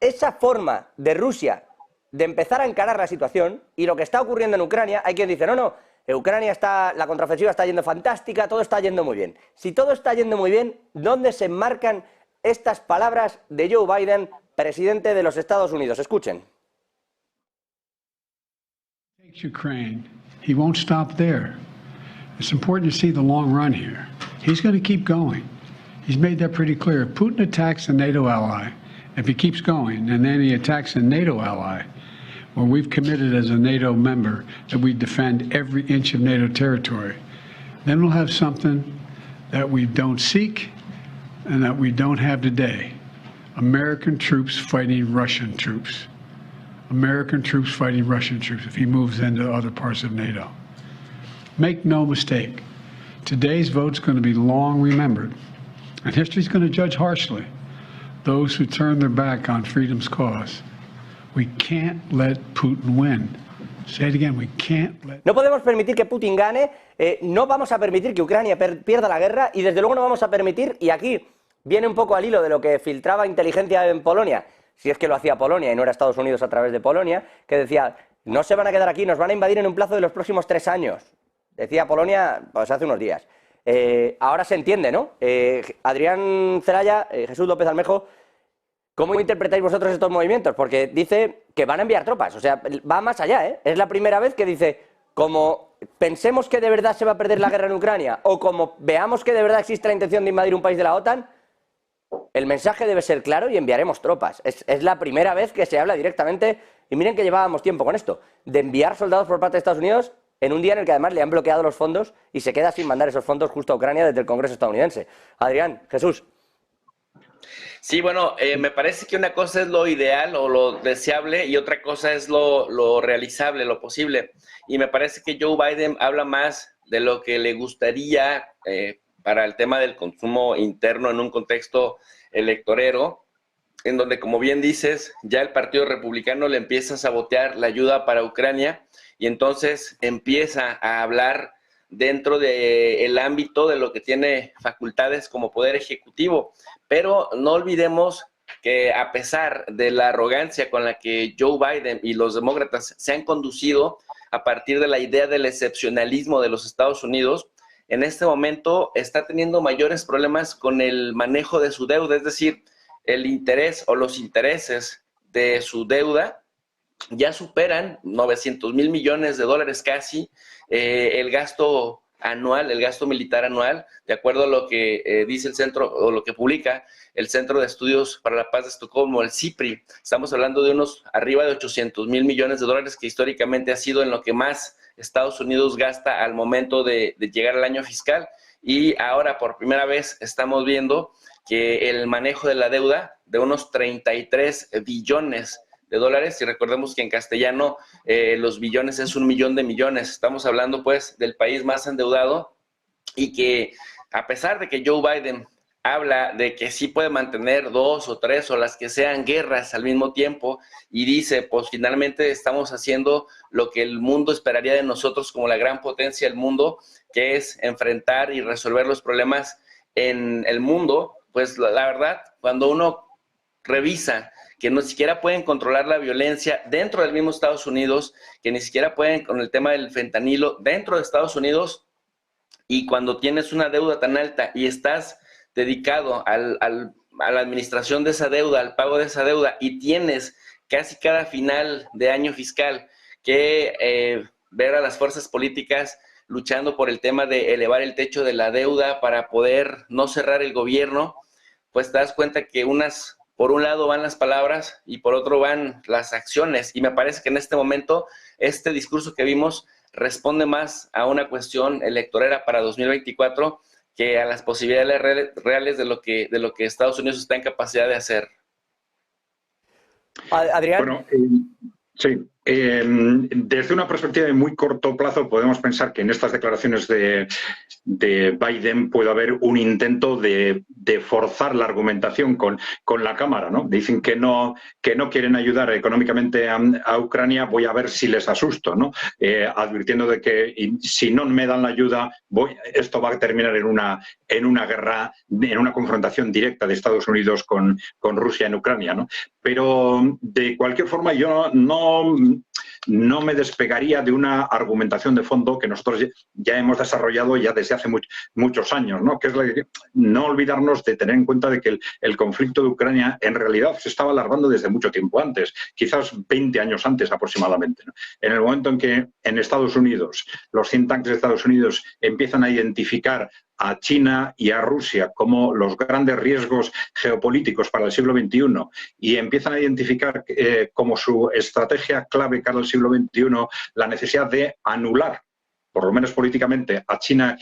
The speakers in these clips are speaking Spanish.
esa forma de Rusia de empezar a encarar la situación y lo que está ocurriendo en Ucrania, hay quien dice, no, Ucrania la contraofensiva está yendo fantástica, todo está yendo muy bien. Si todo está yendo muy bien, ¿dónde se enmarcan estas palabras de Joe Biden, presidente de los Estados Unidos? Escuchen. Ukraine, he won't stop there. It's important to see the long run here. He's going to keep going. He's made that pretty clear. Putin attacks a NATO ally. If he keeps going, and then he attacks a NATO ally, where we've committed as a NATO member that we defend every inch of NATO territory, then we'll have something that we don't seek and that we don't have today. American troops fighting Russian troops. American troops fighting Russian troops if he moves into other parts of NATO. Make no mistake, today's vote's going to be long remembered, and history's going to judge harshly those who turn their back on freedom's cause. We can't let Putin win. Say it again, we can't let... No podemos permitir que Putin gane, no vamos a permitir que Ucrania pierda la guerra y desde luego no vamos a permitir, y aquí viene un poco al hilo de lo que filtraba inteligencia en Polonia, si es que lo hacía Polonia y no era Estados Unidos a través de Polonia, que decía, no se van a quedar aquí, nos van a invadir en un plazo de los próximos 3 años. Decía Polonia, pues hace unos días. Ahora se entiende, ¿no? Adrián Celaya, Jesús López Almejo, ¿cómo interpretáis vosotros estos movimientos? Porque dice que van a enviar tropas, o sea, va más allá, ¿eh? Es la primera vez que dice, como pensemos que de verdad se va a perder la guerra en Ucrania, o como veamos que de verdad existe la intención de invadir un país de la OTAN, el mensaje debe ser claro y enviaremos tropas. Es la primera vez que se habla directamente, y miren que llevábamos tiempo con esto, de enviar soldados por parte de Estados Unidos en un día en el que además le han bloqueado los fondos y se queda sin mandar esos fondos justo a Ucrania desde el Congreso estadounidense. Adrián, Jesús. Sí, bueno, me parece que una cosa es lo ideal o lo deseable y otra cosa es lo realizable, lo posible. Y me parece que Joe Biden habla más de lo que le gustaría para el tema del consumo interno en un contexto electorero, en donde, como bien dices, ya el Partido Republicano le empieza a sabotear la ayuda para Ucrania y entonces empieza a hablar dentro del ámbito de lo que tiene facultades como poder ejecutivo. Pero no olvidemos que a pesar de la arrogancia con la que Joe Biden y los demócratas se han conducido a partir de la idea del excepcionalismo de los Estados Unidos, en este momento está teniendo mayores problemas con el manejo de su deuda, es decir, el interés o los intereses de su deuda ya superan 900,000 millones de dólares casi, el gasto anual, el gasto militar anual, de acuerdo a lo que dice el centro, o lo que publica el Centro de Estudios para la Paz de Estocolmo, el CIPRI. Estamos hablando de unos arriba de 800,000 millones de dólares, que históricamente ha sido en lo que más Estados Unidos gasta al momento de llegar al año fiscal. Y ahora, por primera vez, estamos viendo que el manejo de la deuda de unos 33 billones de dólares, y recordemos que en castellano los billones es 1,000,000 de millones. Estamos hablando pues del país más endeudado y que a pesar de que Joe Biden habla de que sí puede mantener 2 o 3 o las que sean guerras al mismo tiempo y dice pues finalmente estamos haciendo lo que el mundo esperaría de nosotros como la gran potencia del mundo, que es enfrentar y resolver los problemas en el mundo, pues la verdad cuando uno revisa que no siquiera pueden controlar la violencia dentro del mismo Estados Unidos, que ni siquiera pueden con el tema del fentanilo dentro de Estados Unidos, y cuando tienes una deuda tan alta y estás dedicado a la administración de esa deuda, al pago de esa deuda, y tienes casi cada final de año fiscal que ver a las fuerzas políticas luchando por el tema de elevar el techo de la deuda para poder no cerrar el gobierno, pues te das cuenta que por un lado van las palabras y por otro van las acciones, y me parece que en este momento este discurso que vimos responde más a una cuestión electorera para 2024 que a las posibilidades reales de lo que Estados Unidos está en capacidad de hacer. Adrián. Bueno, sí. Desde una perspectiva de muy corto plazo podemos pensar que en estas declaraciones de Biden puede haber un intento de forzar la argumentación con la Cámara, ¿no? Dicen que no quieren ayudar económicamente a Ucrania, voy a ver si les asusto, ¿no? Advirtiendo de que si no me dan la ayuda, esto va a terminar en una guerra, en una confrontación directa de Estados Unidos con Rusia en Ucrania, ¿no? Pero de cualquier forma yo no me despegaría de una argumentación de fondo que nosotros ya hemos desarrollado ya desde hace muchos años, ¿no? Que es no olvidarnos de tener en cuenta de que el conflicto de Ucrania en realidad se estaba alargando desde mucho tiempo antes, quizás 20 años antes aproximadamente, ¿no? En el momento en que en Estados Unidos, los think tanks de Estados Unidos empiezan a identificar a China y a Rusia como los grandes riesgos geopolíticos para el siglo XXI y empiezan a identificar como su estrategia clave cara al siglo XXI la necesidad de anular, por lo menos políticamente, a China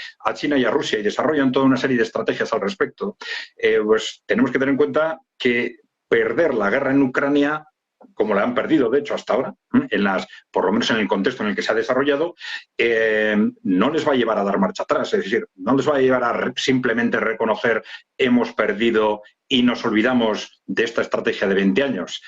y a Rusia y desarrollan toda una serie de estrategias al respecto, pues tenemos que tener en cuenta que perder la guerra en Ucrania, como la han perdido, de hecho, hasta ahora, por lo menos en el contexto en el que se ha desarrollado, no les va a llevar a dar marcha atrás. Es decir, no les va a llevar a simplemente reconocer hemos perdido y nos olvidamos de esta estrategia de 20 años.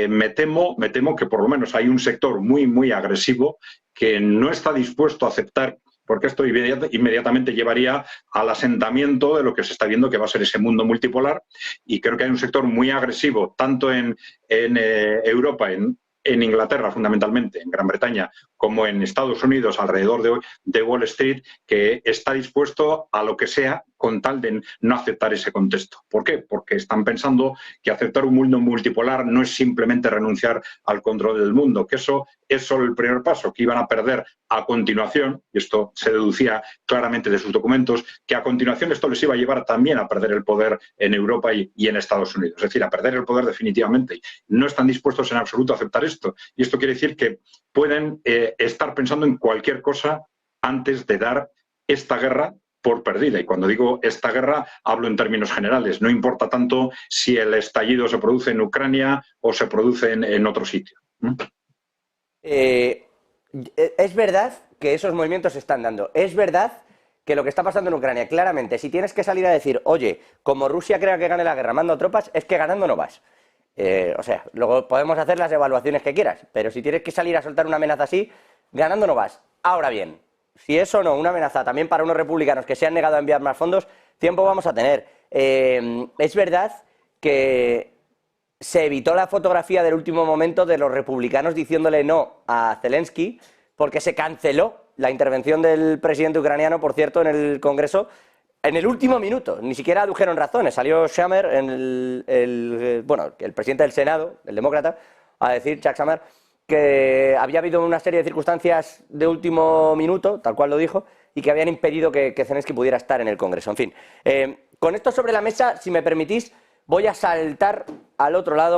Me temo que por lo menos hay un sector muy, muy agresivo que no está dispuesto a aceptar, porque esto inmediatamente llevaría al asentamiento de lo que se está viendo que va a ser ese mundo multipolar, y creo que hay un sector muy agresivo, tanto en Europa, en Inglaterra fundamentalmente, en Gran Bretaña, como en Estados Unidos, alrededor de Wall Street, que está dispuesto a lo que sea con tal de no aceptar ese contexto. ¿Por qué? Porque están pensando que aceptar un mundo multipolar no es simplemente renunciar al control del mundo, que eso es solo el primer paso, que iban a perder a continuación, y esto se deducía claramente de sus documentos, que a continuación esto les iba a llevar también a perder el poder en Europa y en Estados Unidos. Es decir, a perder el poder definitivamente. No están dispuestos en absoluto a aceptar esto. Y esto quiere decir que pueden estar pensando en cualquier cosa antes de dar esta guerra por perdida. Y cuando digo esta guerra, hablo en términos generales. No importa tanto si el estallido se produce en Ucrania o se produce en otro sitio. Es verdad que esos movimientos se están dando. Es verdad que lo que está pasando en Ucrania, claramente, si tienes que salir a decir, oye, como Rusia crea que gane la guerra, mando tropas, es que ganando no vas. O sea, luego podemos hacer las evaluaciones que quieras, pero si tienes que salir a soltar una amenaza así, ganando no vas. Ahora bien, si es o no una amenaza también para unos republicanos que se han negado a enviar más fondos, tiempo vamos a tener. Es verdad que se evitó la fotografía del último momento de los republicanos diciéndole no a Zelensky porque se canceló la intervención del presidente ucraniano, por cierto, en el Congreso en el último minuto. Ni siquiera adujeron razones. Salió Schumer, el presidente del Senado, el demócrata, a decir, Chuck Schumer, que había habido una serie de circunstancias de último minuto, tal cual lo dijo, y que habían impedido que Zelensky pudiera estar en el Congreso. En fin, con esto sobre la mesa, si me permitís, voy a saltar al otro lado.